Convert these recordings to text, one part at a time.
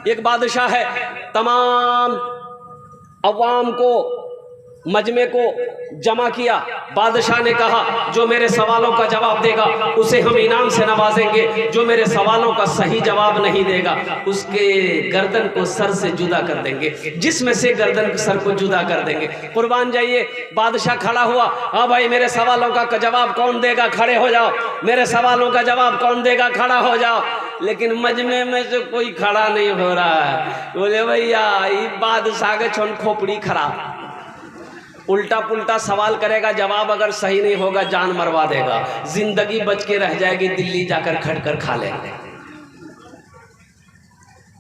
एक बादशाह है, तमाम अवाम को, मजमे को जमा किया। बादशाह ने कहा जो मेरे सवालों का जवाब देगा उसे हम इनाम से नवाजेंगे, जो मेरे सवालों का सही जवाब नहीं देगा उसके गर्दन को सर से जुदा कर देंगे, जिसमें से गर्दन सर को जुदा कर देंगे। कुर्बान जाइए। बादशाह खड़ा हुआ, हाँ भाई मेरे सवालों का जवाब कौन देगा, खड़े हो जाओ, मेरे सवालों का जवाब कौन देगा, खड़ा हो जाओ। लेकिन मजमे में से कोई खड़ा नहीं हो रहा है। बोले भैया ये बादशाह के छोन खोपड़ी खराब, उल्टा पुल्टा सवाल करेगा, जवाब अगर सही नहीं होगा जान मरवा देगा, जिंदगी बच के रह जाएगी, दिल्ली जाकर खटकर खा लेंगे।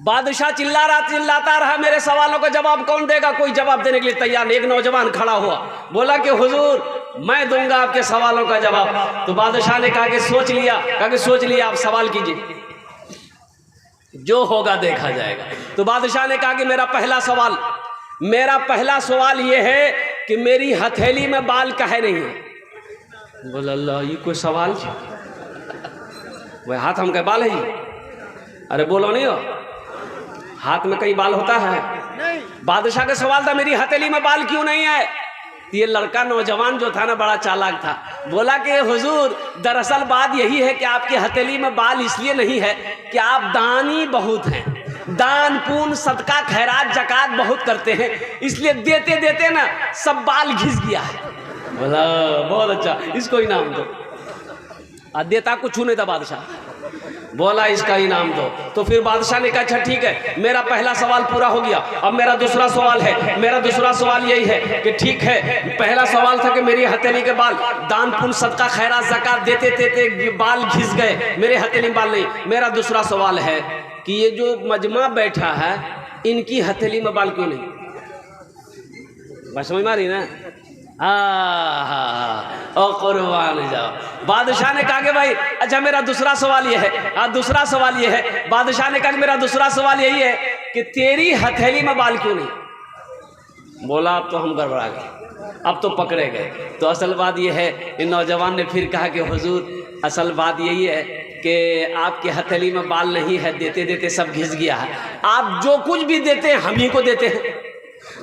बादशाह चिल्लाता रहा, मेरे सवालों का जवाब कौन देगा, कोई जवाब देने के लिए तैयार नहीं। एक नौजवान खड़ा हुआ, बोला कि हुजूर मैं दूंगा आपके सवालों का जवाब। तो बादशाह ने कहा कि सोच लिया, आप सवाल कीजिए, जो होगा देखा जाएगा। तो बादशाह ने कहा कि मेरा पहला सवाल यह है कि मेरी हथेली में बाल काहे नहीं है। बोला अल्लाह ये कोई सवाल है, वह हाथ हम के बाल है जी? अरे बोलो नहीं हो, हाथ में कहीं बाल होता है? बादशाह का सवाल था मेरी हथेली में बाल क्यों नहीं है। ये लड़का नौजवान जो था ना बड़ा चालाक था, बोला कि हुजूर दरअसल बात यही है कि आपकी हथेली में बाल इसलिए नहीं है कि आप दानी बहुत हैं, दान पुण्य सदका खैरात जकात बहुत करते हैं, इसलिए देते देते ना सब बाल घिस गया है। बोला बहुत अच्छा, इसको इनाम दो। देता कुछ नहीं था बादशाह, बोला इसका इनाम दो। तो फिर बादशाह ने कहा अच्छा ठीक है, मेरा पहला सवाल पूरा हो गया, अब मेरा दूसरा सवाल है। मेरा दूसरा सवाल यही है कि ठीक है, पहला सवाल था कि मेरी हथेली के बाल दान पुण्य सदका खैरात ज़कात देते देते बाल घिस गए, मेरे हथेली में बाल नहीं। मेरा दूसरा सवाल है कि ये जो मजमा बैठा है इनकी हथेली में बाल क्यों नहीं। बस समझ मारी ना? और कुर्बान जाओ। बादशाह ने कहा कि भाई अच्छा मेरा दूसरा सवाल ये है, दूसरा सवाल ये है। बादशाह ने कहा कि मेरा दूसरा सवाल यही है कि तेरी हथेली में बाल क्यों नहीं। बोला अब तो हम गड़बड़ा गए, अब तो पकड़े गए। तो असल बात ये है, इन नौजवान ने फिर कहा कि हुजूर असल बात यही है कि आपकी हथेली में बाल नहीं है, देते देते सब घिस गया है। आप जो कुछ भी देते हैं हम ही को देते हैं,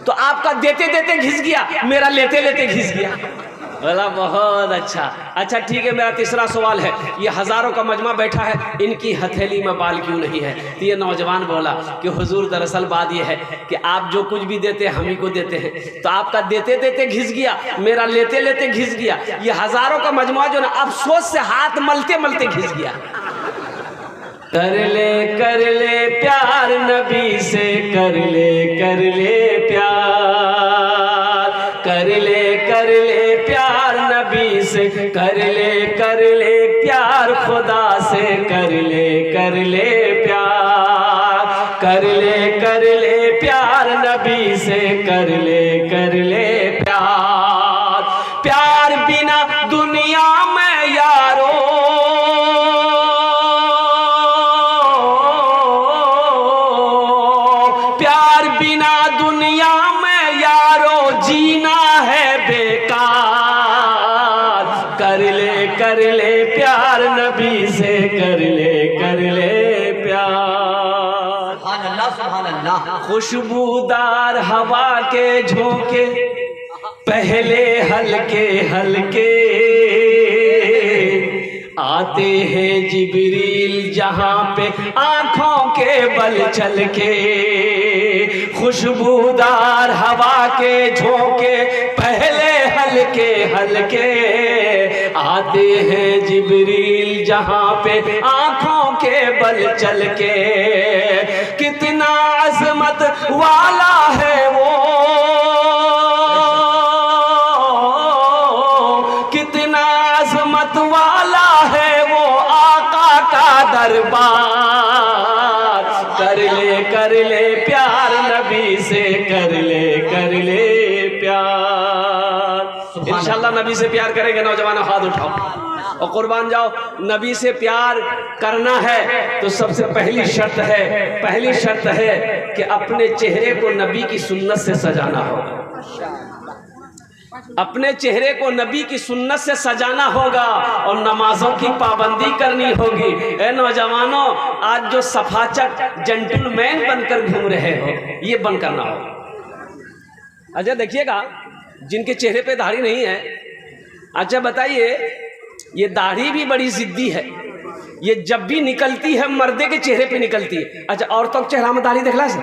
तो आपका देते देते घिस गया, मेरा लेते लेते घिस गया। बोला बहुत अच्छा। अच्छा ठीक है, मेरा तीसरा सवाल है, ये हज़ारों का मजमा बैठा है, इनकी हथेली में बाल क्यों नहीं है। तो ये नौजवान बोला कि हुजूर दरअसल बात ये है कि आप जो कुछ भी देते हैं हम ही को देते हैं, तो आपका देते देते घिस गया, मेरा लेते लेते घिस गया। ये हज़ारों का मजमा जो ना अफसोस से हाथ मलते मलते घिस गया। कर ले प्यार नबी से, कर ले प्यार, कर ले प्यार नबी से, कर ले प्यार खुदा से, कर ले प्यार, कर ले प्यार नबी से, कर ले प्यार। प्यार बिना दुनिया में यारो कर ले प्यार नबी से, कर ले प्यार। सुभान अल्लाह, सुभान अल्लाह। खुशबूदार हवा के झोंके पहले हल्के हल्के आते हैं जिब्रील जहां पे आंखों के बल चल के। खुशबूदार हवा के झोंके पहले हल्के हल्के आते हैं जिब्रील जहां पे आंखों के बल चल के। कितना अजमत वाला है वो, कितना अजमत वाला है वो आका का दरबार। कर ले प्यार नबी से, कर ले प्यार। इंशाल्लाह नबी से प्यार करेंगे नौजवान, हाथ उठाओ और कुर्बान जाओ। नबी से प्यार करना है तो सबसे पहली शर्त है कि अपने चेहरे को नबी की सुन्नत से सजाना होगा। अपने चेहरे को नबी की सुन्नत से सजाना होगा और नमाजों की पाबंदी करनी होगी। ए नौजवानों, आज जो सफाचट जेंटलमैन बनकर घूम रहे हो, ये बंद करना होगा। अच्छा देखिएगा, जिनके चेहरे पे दाढ़ी नहीं है, अच्छा बताइए, ये दाढ़ी भी बड़ी जिद्दी है। ये जब भी निकलती है मर्दे के चेहरे पे निकलती है। अच्छा, औरतों के चेहरा में दाढ़ी देखला से?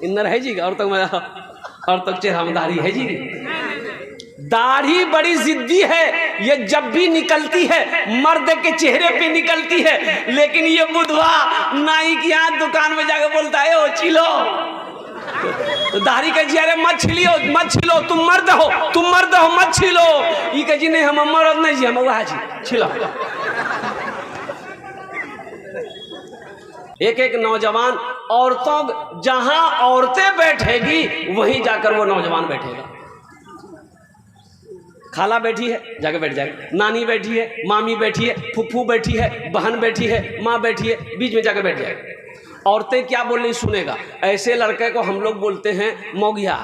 इन्नर है जी, औरतों के चेहरा में दाढ़ी है जी। दाढ़ी बड़ी जिद्दी है, ये जब भी निकलती है मर्द के चेहरे पे निकलती है। लेकिन ये बुधवा नाई की यहाँ दुकान में जाकर बोलता है, ओ छिलो, तो दाढ़ी के चेहरे मत छिलियो, मत छिलो, तुम मर्द हो, मत छिलो। ये कह जी नहीं, हम मर्द नहीं जी, हम वहा जी छिलो। एक एक नौजवान, औरतों जहां औरतें बैठेगी वहीं जाकर वो नौजवान बैठेगा। खाला बैठी है, जाके बैठ जाएगा। नानी बैठी है, मामी बैठी है, फुफ्फू बैठी है, बहन बैठी है, माँ बैठी है, बीच में जाकर बैठ जाएगा। औरतें क्या बोल रही सुनेगा। ऐसे लड़के को हम लोग बोलते हैं मोगिया।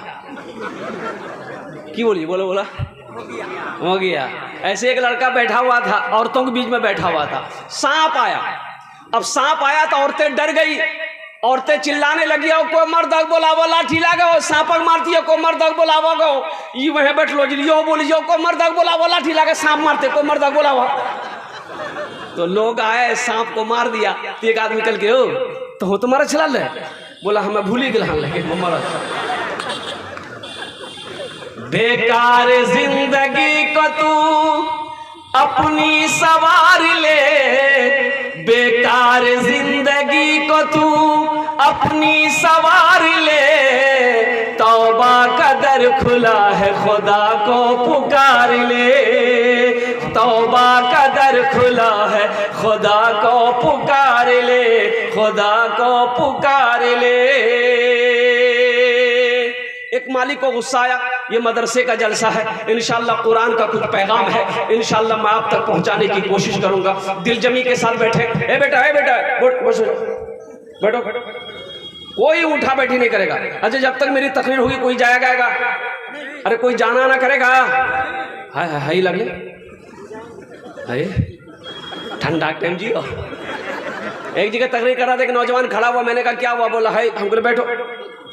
की बोली, बोलो बोला मोगिया। ऐसे एक लड़का बैठा हुआ था, औरतों के बीच में बैठा हुआ था। सांप आया। अब सांप आया तो औरतें डर गई, औरतें चिल्लाने लगी, और कोई मर्द बोलावो, लाठी लागो, सांपक मारती है, कोई मर्द बोलावो गो, ये वहीं बैठ लो जी, यो बोली जो कोई मर्द बोलावो, लाठी लागे, सांप मारते, कोई मर्द बोलावो। तो लोग आए, सांप को मार दिया। तो एक आदमी कल के, हो तो हो तुम्हारा चला ले, बोला हमें भूली गया लगे मरा। बेकार जिंदगी को तू अपनी सवार ले, बेकार जिंदगी को तू अपनी सवार ले, तौबा का दर खुला है, खुदा को पुकार ले, तौबा का दर खुला है, खुदा को पुकार ले, खुदा को पुकार ले। एक मालिक को गुस्सा आया, ये मदरसे का जलसा है, इंशाल्लाह कुरान का कुछ पैगाम है, इंशाल्लाह मैं आप तक पहुंचाने की कोशिश करूंगा। दिलजमी के साथ बैठे, ए बेटा बैठो, कोई उठा बैठी नहीं करेगा। अच्छा, जब तक मेरी तकरीर होगी कोई जाएगा आएगा? अरे कोई जाना ना करेगा। हाय लगने, अरे ठंडा टाइम जी। एक जगह तकरीर कर रहा था, एक नौजवान खड़ा हुआ, मैंने कहा क्या हुआ? बोला है, हमको बैठो।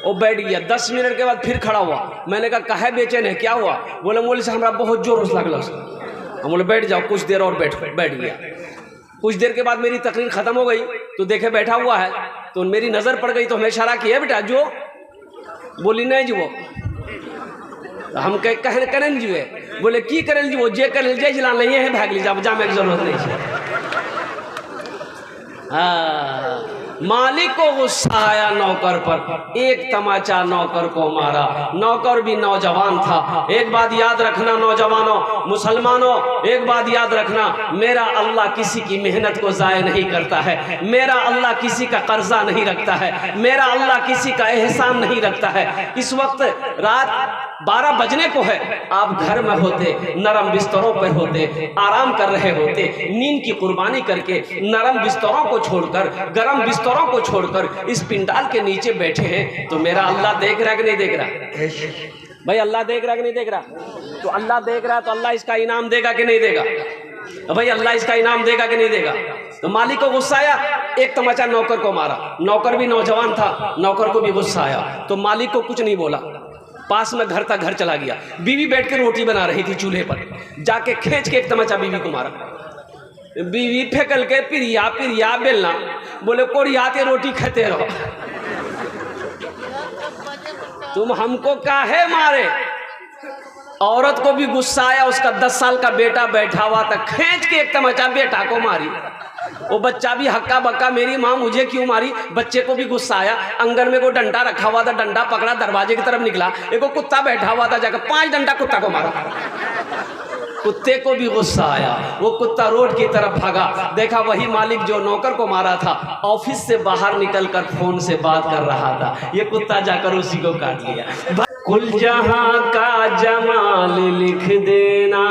वो बैठ गया। 10 मिनट के बाद फिर खड़ा हुआ। मैंने कहा काहे बेचैन है, क्या हुआ? बोले मौलवी साहब हमारा बहुत जोर लगल। हम बोले बैठ जाओ, कुछ देर और बैठ गया। कुछ देर के बाद मेरी तकरीर खत्म हो गई, तो देखे बैठा हुआ है, तो मेरी नज़र पड़ गई, तो हमें इशारा किया, बेटा जो बोली नहीं जी वो हम करें जी। बोले की करें जी? वो जे करें जे जिला नहीं है, भाग लीजिए, जामे की जरूरत नहीं है। हाँ, मालिक को गुस्सा आया नौकर पर, एक तमाचा नौकर को मारा। नौकर भी नौजवान था। एक बात याद रखना नौजवानों, मुसलमानों, एक बात याद रखना, मेरा अल्लाह किसी की मेहनत को ज़ाय नहीं करता है, मेरा अल्लाह किसी का कर्जा नहीं रखता है, मेरा अल्लाह किसी का एहसान नहीं रखता है। इस वक्त रात 12 बजने को है, आप घर में होते, नरम बिस्तरों पर होते, आराम कर रहे होते, नींद की कुर्बानी करके नरम बिस्तरों को छोड़कर, गरम बिस्तरों को छोड़कर इस पिंडाल के नीचे बैठे हैं, तो मेरा अल्लाह देख रहा है कि नहीं देख रहा? भाई अल्लाह देख रहा है कि नहीं देख रहा? तो अल्लाह देख रहा है, तो अल्लाह इसका इनाम देगा कि नहीं देगा? भाई अल्लाह इसका इनाम देगा कि नहीं देगा? तो मालिक को गुस्सा आया, एक तमाचा नौकर को मारा। नौकर भी नौजवान था, नौकर को भी गुस्सा आया, तो मालिक को कुछ नहीं बोला, पास में घर तक घर चला गया। बीवी बैठ के रोटी बना रही थी चूल्हे पर, जाके खींच के एक तमाचा बीवी को मारा। बीवी फेंकल के पिरिया बेलना, बोले कोरियाते रोटी खाते रहो, तुम हमको काहे मारे? औरत को भी गुस्सा आया, उसका 10 साल का बेटा बैठा हुआ था, खींच के एक तमाचा बेटा को मारी। वो बच्चा भी हक्का बक्का, मेरी माँ मुझे क्यों मारी? बच्चे को भी गुस्सा आया, अंगन में को डंडा रखा हुआ था, डंडा पकड़ा, दरवाजे की तरफ निकला, एक कुत्ता बैठा हुआ था, जाकर 5 डंडा कुत्ता को मारा। कुत्ते को भी गुस्सा आया, वो कुत्ता रोड की तरफ भागा, देखा वही मालिक जो नौकर को मारा था ऑफिस से बाहर निकलकर फोन से बात कर रहा था। ये कुत्ता जाकर उसी को काट लिया। कुल जहां का जमाल लिख देना,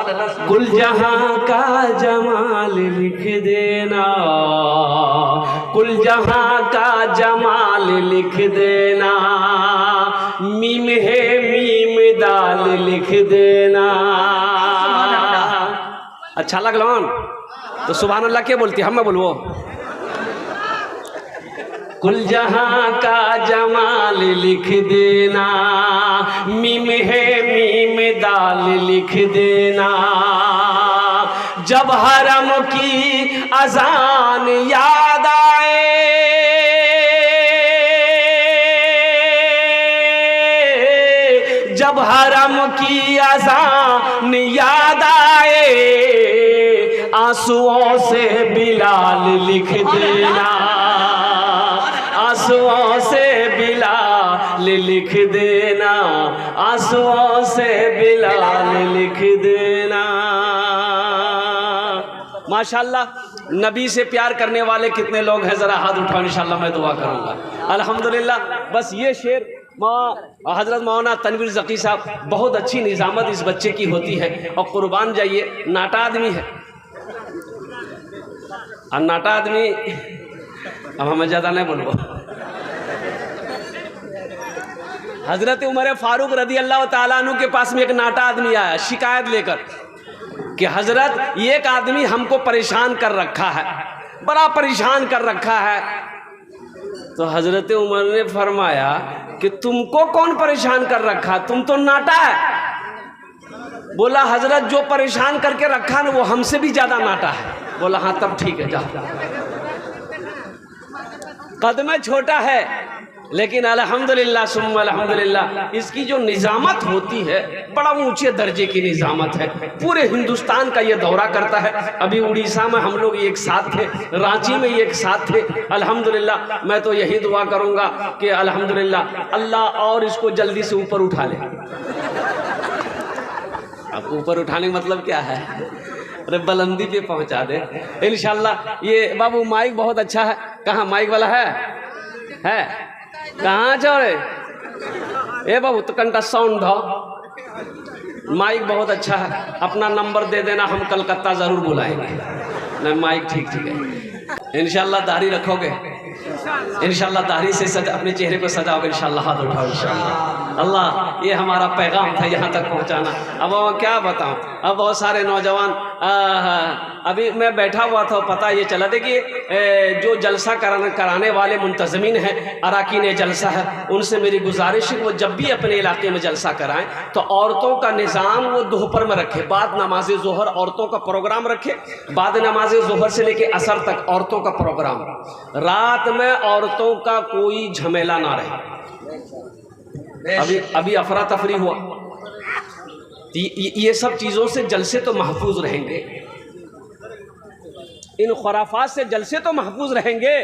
सुभान अल्लाह। कुल जहां का जमाल लिख देना, कुल जहां का जमाल लिख देना, मीम है मीम दाल लिख देना। अच्छा लगलन तो सुभान अल्लाह क्या बोलती, हम मैं बोलबो। कुल जहां का जमाल लिख देना, मीम है मीम दाल लिख देना। जब हरम की अजान याद आए, जब हरम की अजान याद आए, आंसुओं से बिलाल लिख देना, आंसुओं से बिलाल लिख देना, आंसुओं से बिलाल लिख देना। माशाल्लाह, नबी से प्यार करने वाले कितने लोग हैं, ज़रा हाथ उठाओ, इंशाल्लाह मैं दुआ करूँगा। अल्हम्दुलिल्लाह। बस ये शेर हज़रत मौलाना तनवीर ज़की साहब, बहुत अच्छी निज़ामत इस बच्चे की होती है। और कुर्बान जाइए, नाटा आदमी है, और नाटा आदमी, अब हमें ज़्यादा नहीं बोलूँ। हज़रत उमर फारूक रदी अल्लाह ताला अन्हु के पास में एक नाटा आदमी आया शिकायत लेकर कि हज़रत एक आदमी हमको परेशान कर रखा है, बड़ा परेशान कर रखा है। तो हज़रत उमर ने फरमाया कि तुमको कौन परेशान कर रखा, तुम तो नाटा है। बोला हज़रत जो परेशान करके रखा ना वो हमसे भी ज़्यादा नाटा है। बोला हाँ तब ठीक है, जाओ। कद में छोटा है लेकिन अल्हम्दुलिल्लाह सुम्मा अल्हम्दुलिल्लाह इसकी जो निज़ामत होती है बड़ा ऊंचे दर्जे की निज़ामत है। पूरे हिंदुस्तान का ये दौरा करता है। अभी उड़ीसा में हम लोग एक साथ थे, रांची में एक साथ थे। अल्हम्दुलिल्लाह मैं तो यही दुआ करूँगा कि अल्हम्दुलिल्लाह अल्लाह और इसको जल्दी से ऊपर उठा ले। अब ऊपर उठाने का मतलब क्या है, अरे बुलंदी पे पहुँचा दे इंशाल्लाह। ये बाबू माइक बहुत अच्छा है, कहाँ माइक वाला है कहाँ चौड़े ए बाबू, तो कंटा साउंड दो, माइक बहुत अच्छा है। अपना नंबर दे देना, हम कलकत्ता ज़रूर बुलाएंगे। नहीं माइक ठीक है इंशाल्लाह। दाढ़ी रखोगे इंशाल्लाह, दाढ़ी से अपने चेहरे को सजाओगे इंशाल्लाह। हाथ उठाओ इंशाल्लाह। अल्लाह ये हमारा पैगाम था यहाँ तक पहुँचाना। अब क्या बताऊँ, अब बहुत सारे नौजवान अभी मैं बैठा हुआ था, पता ये चला देखिए जो जलसा कराने वाले मुंतज़मीन हैं, अराकीन जलसा है, उनसे मेरी गुजारिश है वो जब भी अपने इलाके में जलसा कराएं तो औरतों का निज़ाम वो दोपहर में रखे, बाद नमाज ज़ोहर औरतों का प्रोग्राम रखे, बाद नमाज ज़ोहर से लेके असर तक औरतों का प्रोग्राम, रात में औरतों का कोई झमेला ना रहे। अभी अफरा तफरी हुआ, ये सब चीज़ों से जलसे तो महफूज रहेंगे, इन खुराफात से जलसे तो महफूज रहेंगे।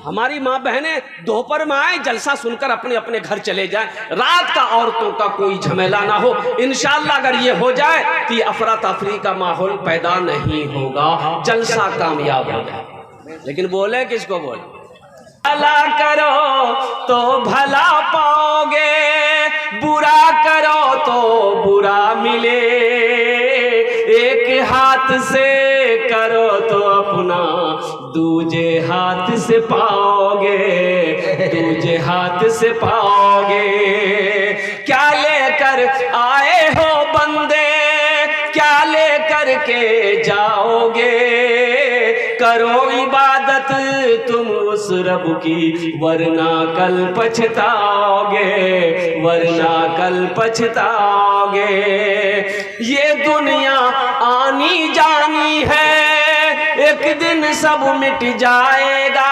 हमारी माँ बहनें दोपहर में आए, जलसा सुनकर अपने अपने घर चले जाएं, रात का औरतों का कोई झमेला ना हो। इंशाअल्लाह अगर ये हो जाए तो ये अफरा तफरी का माहौल पैदा नहीं होगा, जलसा कामयाब होगा। लेकिन बोले किसको बोले, भला करो तो भला पाओगे, बुरा करो तो बुरा मिले, एक हाथ से करो तो अपना दूजे हाथ से पाओगे, दूजे हाथ से पाओगे। क्या लेकर आए हो बंदे, क्या लेकर के जाओगे, करो इबादत तुम उस रब की, वरना कल पछताओगे, वरना कल पछताओगे। ये दुनिया आनी जानी है, एक दिन सब मिट जाएगा,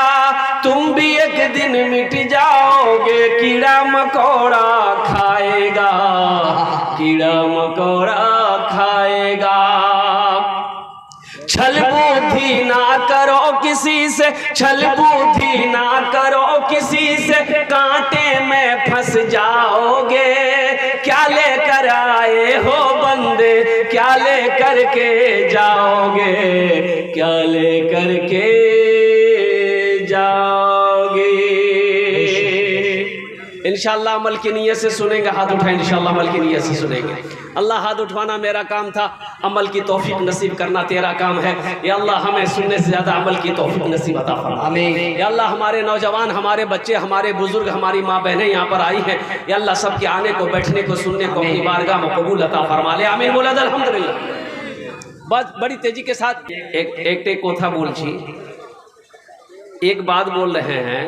तुम भी एक दिन मिट जाओगे। कीड़ा मकोड़ा खाएगा, कीड़ा मकोड़ा खाएगा। छल बुद्धि ना करो किसी से, छल बुद्धि ना करो किसी से, कांटे में फंस जाओगे। क्या लेकर आए हो बंदे, क्या लेकर के जाओगे, क्या लेकर के जाओगे। इंशाअल्लाह अमल की नीयत से सुनेंगे, हाथ उठाएं, इंशाअल्लाह अमल की नीयत से सुनेंगे। अल्लाह हाथ उठवाना मेरा काम था, अमल की तौफीक नसीब करना तेरा काम है। या अल्लाह हमें सुनने से ज़्यादा अमल की तौफीक नसीब अता फरमा। आमीन। या अल्लाह हमारे नौजवान, हमारे बच्चे, हमारे बुजुर्ग, हमारी माँ बहनें यहाँ पर आई हैं, या अल्लाह सबके आने को, बैठने को, सुनने को अपनी बारगाह में कबूल अता फरमा ले। आमीन बोला अल्हम्दुलिल्लाह। बस बड़ी तेजी के साथ एक कोथा बोल छी, एक बात बोल रहे हैं।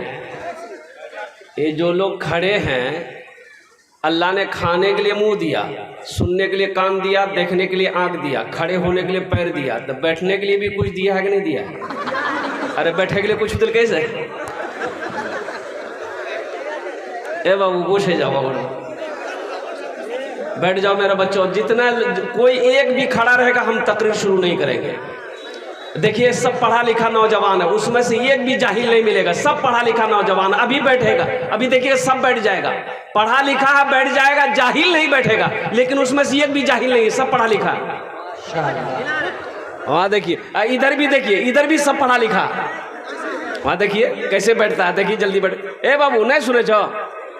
ये जो लोग खड़े हैं, अल्लाह ने खाने के लिए मुंह दिया, सुनने के लिए कान दिया, देखने के लिए आंख दिया, खड़े होने के लिए पैर दिया, तो बैठने के लिए भी कुछ दिया है कि नहीं दिया है? अरे बैठने के लिए कुछ दिल कैसे? ए बाबू पूछे जाओ, बैठ जाओ मेरा बच्चों। जितना कोई एक भी खड़ा रहेगा हम तकरीर शुरू नहीं करेंगे। देखिए सब पढ़ा लिखा नौजवान है, उसमें से एक भी जाहिल नहीं मिलेगा। सब पढ़ा लिखा नौजवान अभी बैठेगा, अभी देखिए सब बैठ जाएगा। पढ़ा लिखा है बैठ जाएगा, जाहिल नहीं बैठेगा, लेकिन उसमें से एक भी जाहिल नहीं है, सब पढ़ा लिखा है। वहाँ देखिए, इधर भी देखिए, इधर भी सब पढ़ा लिखा। वहाँ देखिए कैसे बैठता है, देखिए जल्दी बैठ। ए बाबू नहीं सुने छो,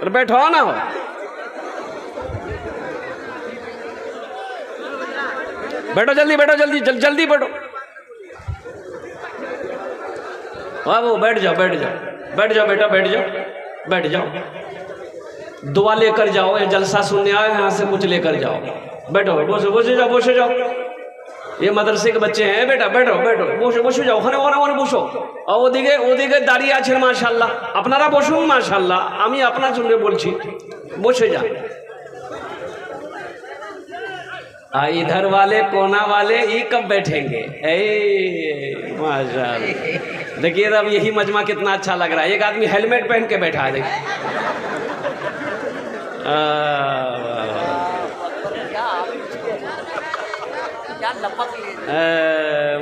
बैठो ना हो, बैठो जल्दी, बैठो जल्दी, जल्दी बैठो। बाबू बैठ जाओ, बैठ जाओ, बैठ जाओ बेटा, बैठ जाओ, बैठ जाओ। दुआ लेकर जाओ, ये जलसा सुनने आए यहाँ से कुछ लेकर जाओ। बैठो, बोसो, बोसो जाओ, बोसो जाओ। ये मदरसे के बच्चे हैं, बेटा बैठो, बैठो, बोसो, बोसो जाओ, हने ওখানে ওখানে বসো। আর ওদিকে দাঁড়িয়ে আছেন মাশাআল্লাহ, আপনারা বসুন মাশাআল্লাহ, আমি আপনার জন্য বলছি, বসে যান। इधर वाले कोना वाले ये कब बैठेंगे? ए माशाअल्लाह, देखिए अब यही मजमा कितना अच्छा लग रहा है। एक आदमी हेलमेट पहन के बैठा है, देखिए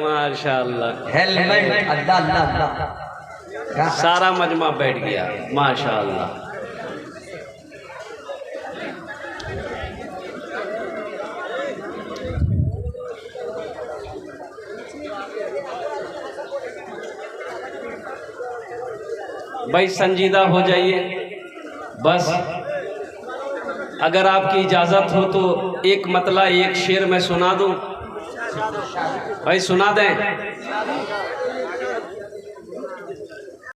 माशाअल्लाह, हेलमेट अल्लाह अल्लाह, सारा मजमा बैठ गया माशाअल्लाह। भाई संजीदा हो जाइए बस। अगर आपकी इजाज़त हो तो एक मतला, एक शेर मैं सुना दूं। भाई सुना दें।